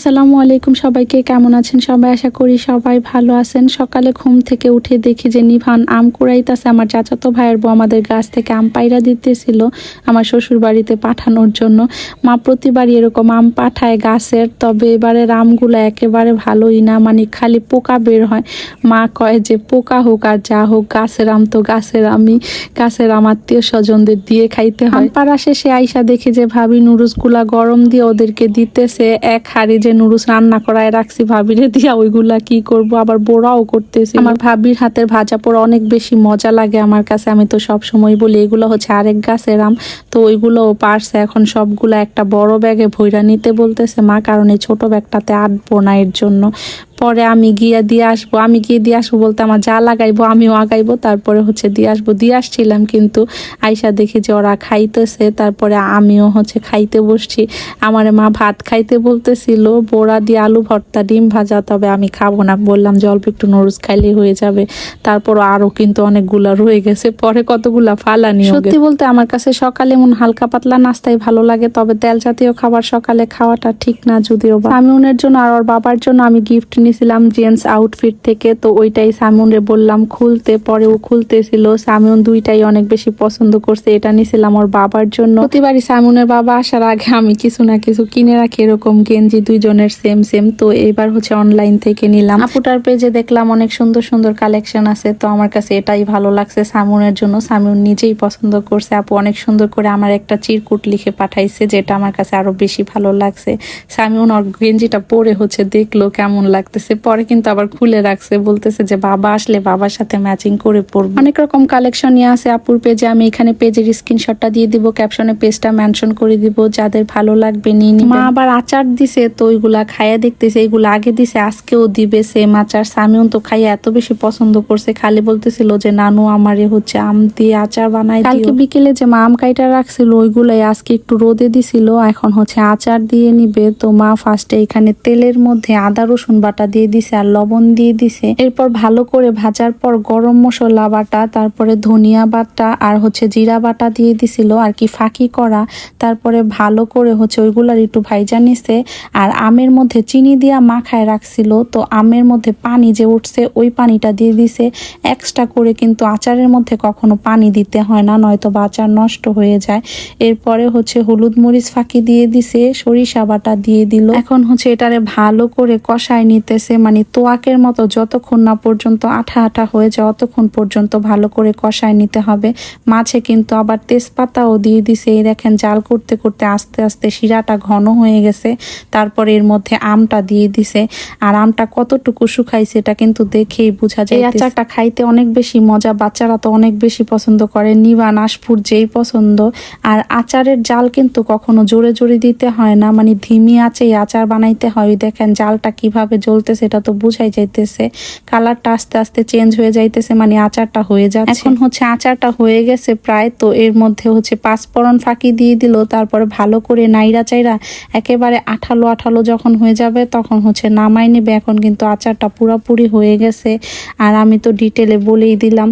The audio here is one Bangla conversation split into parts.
আসসালামু আলাইকুম সবাইকে, কেমন আছেন সবাই? আশা করি সবাই ভালো আছেন। সকালে ঘুম থেকে উঠে দেখি যে নিভান আম কুড়াইতেছে। আমার চাচাতো ভাইয়ের বউ আমাদের গাছ থেকে আম পাইরা দিতেছিল আমার শ্বশুর বাড়িতে পাঠানোর জন্য। মা প্রতিবারই এরকম আম পাঠায় গাছের, তবে এবারের আমগুলো একেবারে ভালোই না, মানে খালি পোকা বের হয়। মা কয় যে পোকা হোক আর যা হোক, গাছের আম তো গাছের আমই, গাছের আম আত্মীয় স্বজনদের দিয়ে খাইতে হয়। আম পাড়া শেষে আইসা দেখি যে ভাবি নুডলসগুলা গরম দিয়ে ওদেরকে দিতেছে। এক হাড়ি যে নুডলস রান্না করায় রাখছি ভাবিরে দিয়া, ওইগুলা কি করব, আবার বোড়াও করতেছি। আমার ভাবির হাতের ভাজা পোড়া অনেক বেশি মজা লাগে আমার কাছে। আমি তো সব সময় বলি এগুলো হচ্ছে আরেক গাছের আম, তো ওইগুলোও পারছে। এখন সবগুলা একটা বড় ব্যাগে ভইরা নিতে বলতেছে মা, কারণ এই ছোট ব্যাগটাতে আটবো না এর জন্য। পরে আমি গিয়ে দিয়ে আসবো বলতে আমার যা লাগাইবো আমিও আগাইবো, তারপরে হচ্ছে দিয়ে আসছিলাম, কিন্তু আইসা দেখি যে ওরা খাইতেছে। তারপরে আমিও হচ্ছে খাইতে বসছি। আমার মা ভাত খাইতে বলতেছিল, বড়া দিয়ে আলু ভর্তা ডিম ভাজা, তবে আমি খাবো না, বললাম যে অল্প একটু নুডলস খাইলে হয়ে যাবে। তারপর আরো কিন্তু অনেকগুলা রয়ে গেছে, পরে কতগুলা ফালানি। সত্যি বলতে আমার কাছে সকালে এমন হালকা পাতলা নাস্তাই ভালো লাগে, তবে তেল জাতীয় খাবার সকালে খাওয়াটা ঠিক না। যদিও সামিউনের জন্য আর ওর বাবার জন্য আমি গিফট নিয়েছিলাম জেন্টস আউটফিট থেকে, তো ওইটাই সামিউনরে বললাম খুলতে, পরে ও খুলতেছিল। সামিউন দুইটাই অনেক বেশি পছন্দ করছে। এটা নিয়েছিলাম ওর বাবার জন্য। প্রতিবারই সামিউনের বাবা আসার আগে আমি কিছু না কিছু কিনে রাখি, এরকম গেঞ্জি দুইজনের সেম সেম। তো এবার হচ্ছে অনলাইন থেকে নিলাম। আপুটার পেজে দেখলাম অনেক সুন্দর সুন্দর কালেকশন আছে, তো আমার কাছে এটাই ভালো লাগছে সামিউনের জন্য। সামিউন নিজেই পছন্দ করছে। আপু অনেক সুন্দর করে আমার একটা চিরকুট লিখে পাঠাইছে, যেটা আমার কাছে আরো বেশি ভালো লাগছে। সামিউন ওর গেঞ্জিটা পরে হচ্ছে দেখলো কেমন লাগতেছে, পরে কিন্তু আবার খুলে রাখছে, বলতেছে যে বাবা আসলে বাবার সাথে ম্যাচিং করে পরবো। অনেক রকম কালেকশন নিয়ে আছে আপুর পেজে। আমি এখানে পেজের স্ক্রিনশটটা দিয়ে দিব, ক্যাপশনে পেজটা মেনশন করে দিব, যাদের ভালো লাগবে নিয়ে নিবে। মা আবার আচার দিছে, তো ওইগুলা খাইয়া দেখতেছে। এইগুলা আগে দিছে, আজকেও দিবে সেম আচার। সামিউন তো খাইয়া এত বেশি পছন্দ করছে, খালি বলতেছিল যে নানু আমারে হচ্ছে আম দিয়ে আচার বানাই দিও। কালকে বিকেলে যে মা আম কাইটা রাখছিল ওইগুলাই আজকে একটু রোদে দিছিল, এখন হচ্ছে আচার দিয়ে নিবে। তো মা ফার্স্টে এখানে তেলের মধ্যে আদা রসুন বাটা দিয়ে দিছে আর লবণ দিয়ে দিছে। এরপর ভালো করে ভাজার পর গরম মশলা বাটা, তারপরে ধনিয়া বাটা আর হচ্ছে জিরা বাটা দিয়ে দিছিল আর কি ফাঁকি করা। তারপরে ভালো করে হচ্ছে ওইগুলার একটু ভাইজা নিছে। আর আমের মধ্যে চিনি দিয়া মাখায় রাখছিল, তো আমের মধ্যে পানি যে উঠছে ওই পানিটা দিয়ে দিছে এক্সট্রা করে। কিন্তু আচারের মধ্যে কখনো পানি দিতে হয় না, নয়তো বা আচার নষ্ট হয়ে যায়। এরপরে হচ্ছে হলুদ মরিচ ফাঁকি দিয়ে দিছে, সরিষা বাটা দিয়ে দিল। এখন হচ্ছে এটারে ভালো করে কষায় নিতেছে, মানে তোয়াকের মতো যতক্ষণ না পর্যন্ত আঠা আঠা হয়ে যায় অতক্ষণ পর্যন্ত ভালো করে কষায় নিতে হবে। মাছে কিন্তু আবার তেজপাতাও দিয়ে দিছে। এই দেখেন জাল করতে করতে আস্তে আস্তে শিরাটা ঘন হয়ে গেছে। তারপরে এর মধ্যে আমটা দিয়ে দিছে, আর আমটা কতটুকু শুকাইছে এটা কিন্তু দেখেই বোঝা যায়। এই আচারটা খাইতে অনেক বেশি মজা, বাচ্চারা তো অনেক বেশি পছন্দ করে, নিবান আশপুর যেই পছন্দ। আর আচারের জাল কিন্তু কখনো জোরে জোরে দিতে হয় না, মানে ধিমি আঁচেই আচার বানাইতে হয়। দেখেন জালটা কিভাবে জ্বলতেছে, এটা তো বুঝাই যাইতেছে। কালারটা আস্তে আস্তে চেঞ্জ হয়ে যাইতেছে, মানে আচারটা হয়ে যাচ্ছে। এখন হচ্ছে আচারটা হয়ে গেছে প্রায়, তো এর মধ্যে হচ্ছে পাঁচফোড়ন ফাঁকি দিয়ে দিল। তারপরে ভালো করে নাইরা চাইরা একেবারে আঠালো আঠালো যখন হয়ে যাবে তখন হচ্ছে নামাই নেবে। এখন কিন্তু আচারটা পুরোপুরি হয়ে গেছে। আর আমি তো ডিটেলে বলেই দিলাম।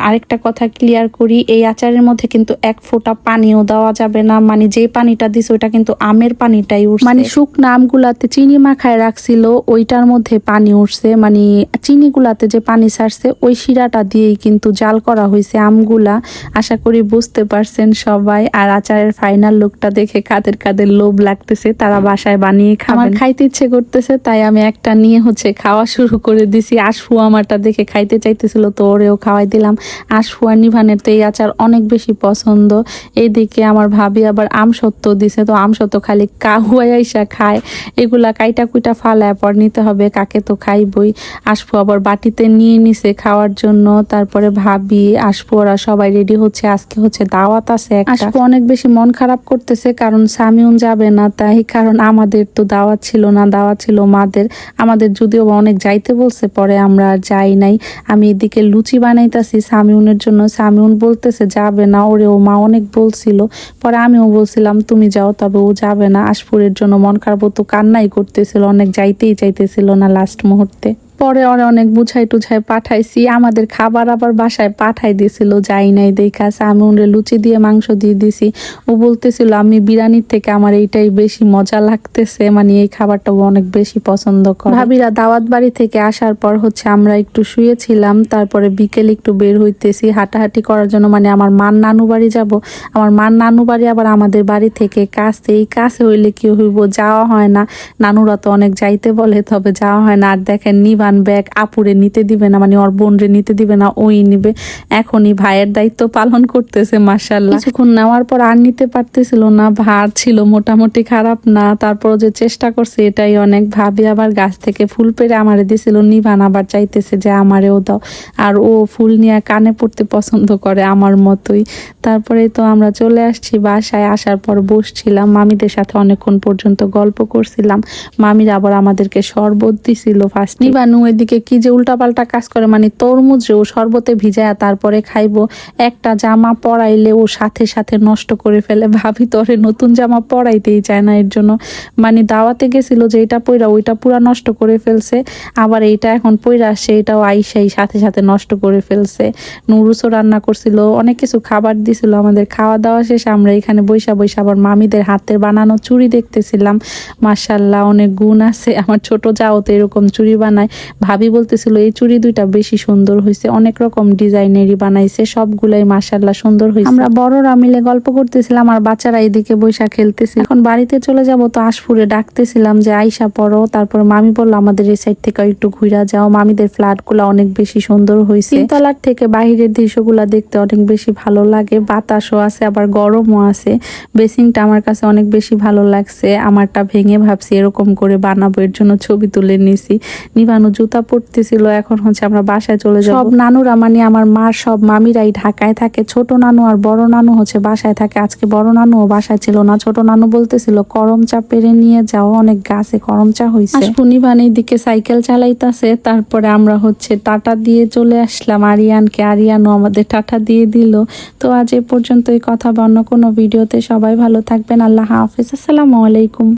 আরেকটা কথা ক্লিয়ার করি, এই আচারের মধ্যে কিন্তু এক ফোঁটা পানিও দেওয়া যাবে না, মানে যে পানিটা দিছে ওইটা কিন্তু আমের পানিটাই উঠছে। মানে শুকনো আমগুলাতে চিনি মাখায় রাখছিল ওইটার মধ্যে পানি উঠছে, মানে চিনিগুলাতে যে পানি ছাড়ছে ওই শিরাটা দিয়েই কিন্তু জাল করা হয়েছে আমগুলা। আশা করি বুঝতে পারছেন সবাই। আর আচারের ফাইনাল লুকটা দেখে কাদের কাদের লোভ লাগতেছে তারা বাসায় বানিয়ে খাবেন। আমার খাইতে ইচ্ছে করতেছে, তাই আমি একটা নিয়ে হচ্ছে খাওয়া শুরু করে দিছি। আশফু আমারটা দেখে খাইতে চাইতেছিল, তো ওরেও খাওয়াই দিলাম। আশফু আর নিভানের তো এই আচার অনেক বেশি পছন্দ। এইদিকে আমার ভাবি আবার আমসত্ত্ব দিছে, তো আমসত্ত্ব খালি কাহুয়াই আইসা খায়। এগুলা কাইটা কুইটা ফালায় পর নিতে হবে, কাকে তো খাইবই। আশফু আবার বাটিতে নিয়ে নিছে খাওয়ার জন্য। তারপরে ভাবি আশফু ওরা সবাই রেডি হচ্ছে, আজকে হচ্ছে দাওয়াত আছে একটা। আশফু অনেক বেশি মন খারাপ করতেছে কারণ সামিউন যাবে না, তাই কারণ আমাদের তো দাওয়াত ছিল না, দাওয়াত ছিল মাদের। আমাদের যদিও অনেক যাইতে বলছে, পরে আমরা আর যাই নাই। আমি এদিকে লুচি বানাইতাছি সামিউনের জন্য। সামিউন বলতেছে যাবে না, ওরেও মা অনেক বলছিল, পরে আমিও বলছিলাম তুমি যাও, তবে ও যাবে না। আশফুরের জন্য মন খারাপ, তো কান্নাই করতেছিল অনেক, যাইতেই চাইতেছিল না লাস্ট মুহূর্তে। পরে ওরা অনেক বুঝাই টুঝাই পাঠাইছি, আমাদের খাবার আবার বাসায় পাঠাই দিয়েছিল, যাই নাই দেখা। আমি ওরে লুচি দিয়ে মাংস দিয়ে দিছি, ও বলতেছিল আমি বিরিয়ানির থেকে আমার এইটাই বেশি মজা লাগতেছে, মানে এই খাবারটা অনেক বেশি পছন্দ করে। ভাবিরা দাওয়াত বাড়ি থেকে আসার পর হচ্ছে আমরা একটু শুয়েছিলাম, তারপরে বিকেল একটু বের হইতেছি হাঁটাহাঁটি করার জন্য, মানে আমার মার নানু বাড়ি যাব। আমার মার নানু বাড়ি আবার আমাদের বাড়ি থেকে কাছে, এই কাছে হইলে কি হইব, যাওয়া হয় না। নানুরা তো অনেক যাইতে বলে, তবে যাওয়া হয় না। আর দেখেন নিবান ব্যাগ আপুরে নিতে দিবে না, মানে ওর বোন রে নিতে দিবে না, ওই নিবে। এখনই ভাইয়ের দায়িত্ব পালন করতেছে মাশাআল্লাহ। কিছুক্ষণ নেওয়ার পর আর নিতে পারতেছিল না, ভার ছিল মোটামুটি খারাপ না, তারপর যে চেষ্টা করছে এটাই অনেক। ভাবি আবার গাছ থেকে ফুল পেড়ে আমারে দিছিল, নিবান আবার চাইতেছে যে আমারেও দাও। আর ও ফুল নিয়ে কানে পড়তে পছন্দ করে আমার মতোই। তারপরে তো আমরা চলে আসছি বাসায়। আসার পর বসছিলাম মামিদের সাথে, অনেকক্ষণ পর্যন্ত গল্প করছিলাম। মামিরা আবার আমাদেরকে শরবত দিছিল ফার্স্ট। নিবানু এদিকে কি যে উল্টাপাল্টা কাজ করে, মানে তরমুজ ও শরবতে ভিজায় তারপরে খাইবো। একটা জামা পরাইলে ও সাথে সাথে নষ্ট করে ফেলে। ভাবি তোরে নতুন জামা পরাইতেই চায় না, এর জন্য মানে দাওয়াতে গেছিল যে এটা পইরা ওইটা পুরা নষ্ট করে ফেলছে, আবার এইটা এখন পইরা আসছে এটাও আইসাই সাথে সাথে নষ্ট করে ফেলছে। নুডলসও রান্না করছিল, অনেক কিছু খাবার দিছিল আমাদের। খাওয়া দাওয়া শেষে আমরা এখানে বৈশা বৈশা আবার মামিদের হাতের বানানো চুড়ি দেখতেছিলাম। মাশাআল্লাহ অনেক গুণ আছে, আমার ছোট যাও তো এরকম চুড়ি বানায়। ভাবি বলতেছিল এই চুড়ি দুইটা বেশি সুন্দর হয়েছে, অনেক রকম ডিজাইনেরই বানাইছে, সবগুলাই মাশাআল্লাহ সুন্দর হয়েছে। আমরা বড়রা মিলে গল্প করতেছিলাম আর বাচ্চারা এদিকে বৈশা খেলতেছে। এখন বাড়িতে চলে যাব তো আশপুরে ডাকতেছিলাম যে আইসা পড়ো, তারপর মামি বললো আমাদের এই সাইড থেকে একটু ঘুরা যাও। মামিদের ফ্ল্যাট গুলা অনেক বেশি সুন্দর হয়েছে, তিনতলার থেকে বাহিরের দৃশ্যগুলা দেখতে অনেক বেশি ভালো লাগে, বাতাসও আছে আবার গরমও আছে। বেসিংটা আমার কাছে অনেক বেশি ভালো লাগছে, আমারটা ভেঙে ভাবছি এরকম করে বানাবো, এর জন্য ছবি তুলে নিছি। নিবানু জুতা পড়তেছিল, এখন হচ্ছে আমরা বাসায় চলে যাব। সব নানুরা মানে আমার মার সব মামিরাই ঢাকায় থাকে, ছোট নানু আর বড় নানু হচ্ছে বাসায় থাকে। আজকে বড় নানুও বাসায় ছিল না, ছোট নানু বলতেছিল করমচা পেরে নিয়ে যাও, অনেক গাছে করমচা হয়েছে। নিবান দিকে সাইকেল চালাইতাছে, তারপরে আমরা হচ্ছে টাটা দিয়ে চলে আসলাম আরিয়ানকে, আরিয়ানও আমাদের টাটা দিয়ে দিল। তো আজ এ পর্যন্তই, কথা বা অন্য কোনো ভিডিওতে। সবাই ভালো থাকবেন, আল্লাহ হাফেজ, আসসালামু আলাইকুম।